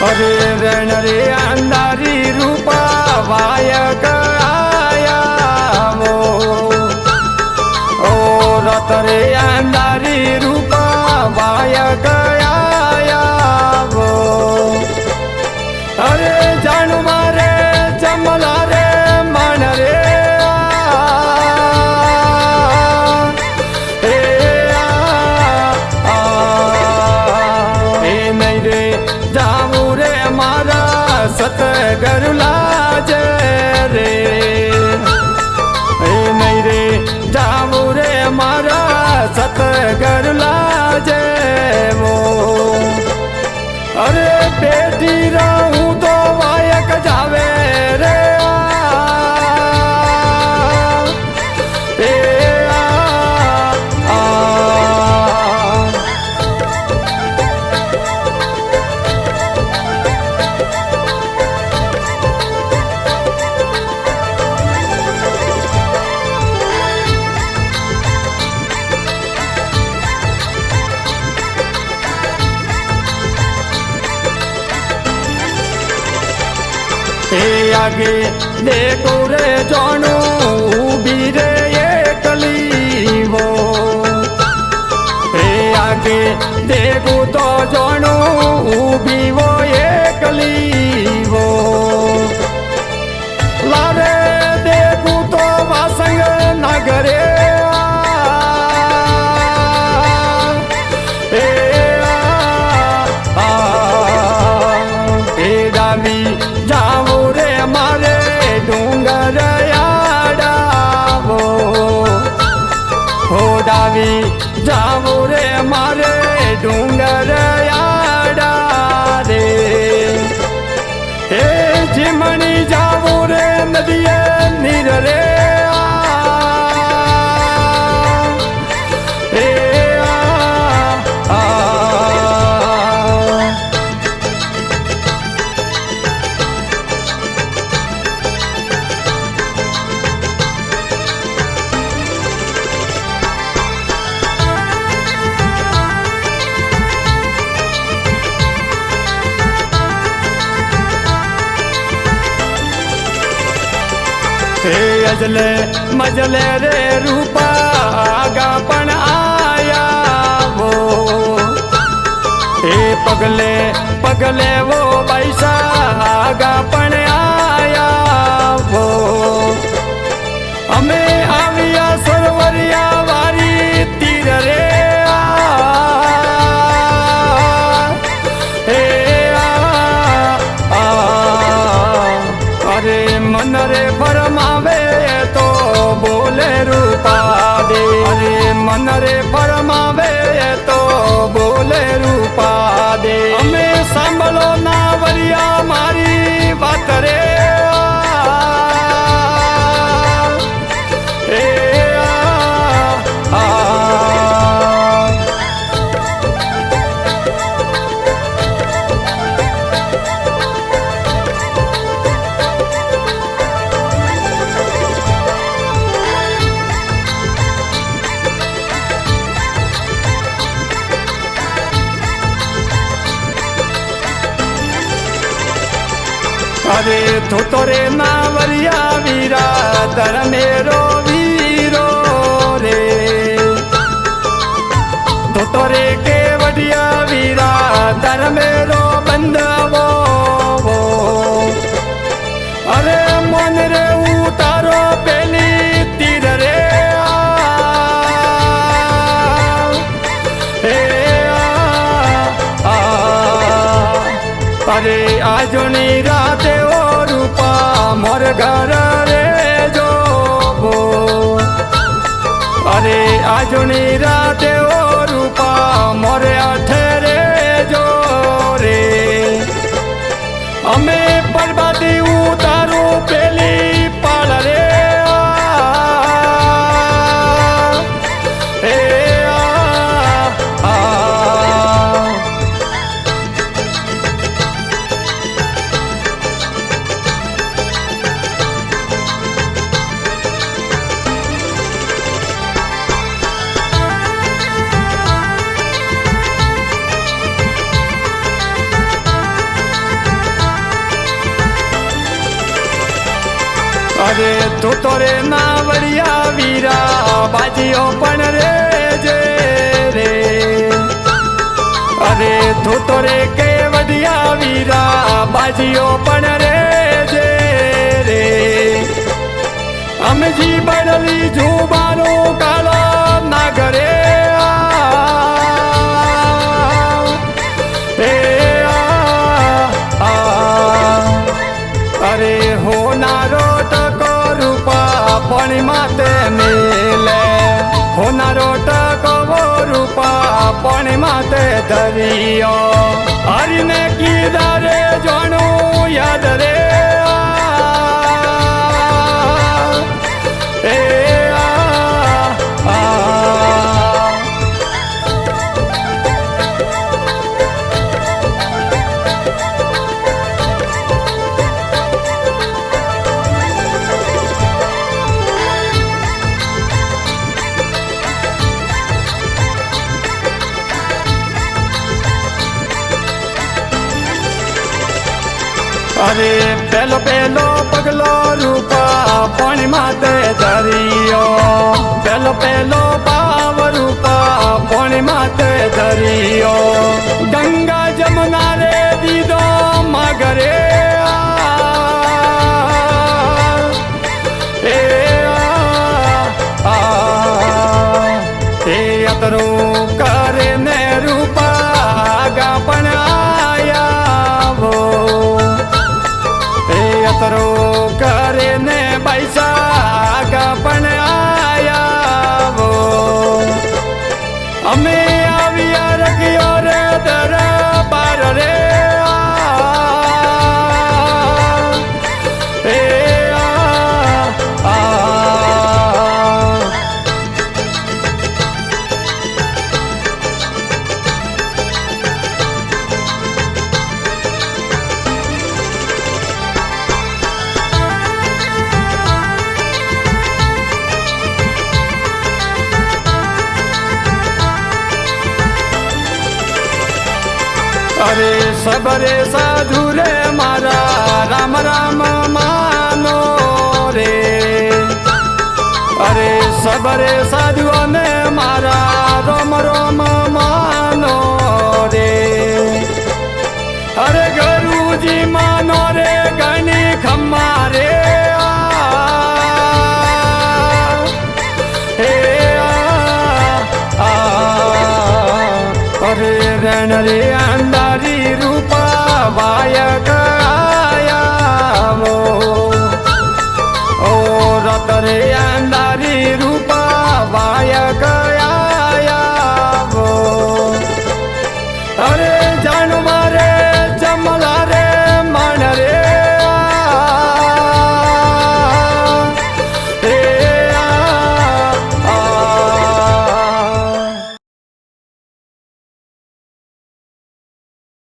अरे रण रे अंधारी रूपा वायक आया वो ओ रत रे अंधारी रूपा वायक आया वो अरे जानू मारे चमला रे मन रे सतगुरु लाज रे नहीं रे जाऊ रे मारा सतगुरु लाज वो अरे बेटी रहूं तो वायक जावे रे आगे देखो रे जानो भी रे ये कली वो आगे देखो तो जानो भी वो ये कली वो लारे देखो तो वासंग नगरे जाओ रे मारे डूंगर याडा वो हो डावी जाओ रे मारे डूंगर याडा रे हे जिमनी जाओ रे नदिये नीर रे अजले मजले रे रूपा आगा पण आया वो पगले पगले वो पैसा आगा पण आया वो हमें आविया सरवरिया वारी तीर रे अरे मन रे फरमावे तो बोले रूपा दे अरे मन रे फरमावे तो बोले रूपा दे हमें सांभलो ना वरिया मारी बात रे अरे थोतरे नावरिया वीरा दर मेरो वीरो रे थोतरे के वडिया वीरा दर मेरो बंदवो अरे मन रे उतारो पेली तीर रे अरे आजनी राते ओ रूपा मोर घर रे जो अरे आजनी राते ओ रूपा मोर आठ रे जो रे हमें बर्बादी उतारो पेली पाल रे ધોતો રે નાવડિયા વીરા બાજીઓ પણ રે જે રે અરે ધોતો રે કેવડિયા વીરા બાજીઓ પણ રે જે રે અમજી બળલી જુબાનો કાળો નાગરે અરે હોનારો ટકો રૂપા પણ માતે મેલે હોનારો ટકો રૂપા પણ માતે ધરિયો હરીને કીધા રે જોણું યાદ રે અરે પેલો પેલો પગલો રૂપા પણ માતે ધરિયો પેલો પેલો પાવ રૂપા પણ માતે ધરિયો ગંગા જમના રે દીધો માગરે યાત્રું કરે ને રૂપા ગા પણ આયા યાત્રો કરે ને પૈસા પણ આયા અમે આવ્યા રખ્યો રે દરબાર રે અરે સબરે સાધુ રે મારા રામ રામ માનો રે અરે સબરે સાધુ અને મારા રોમ રોમ માનો રે અરે ગુરુજી માનો રે ગણી ખમ્મા રે અરે રણ રે અંધારી રૂપા વાયક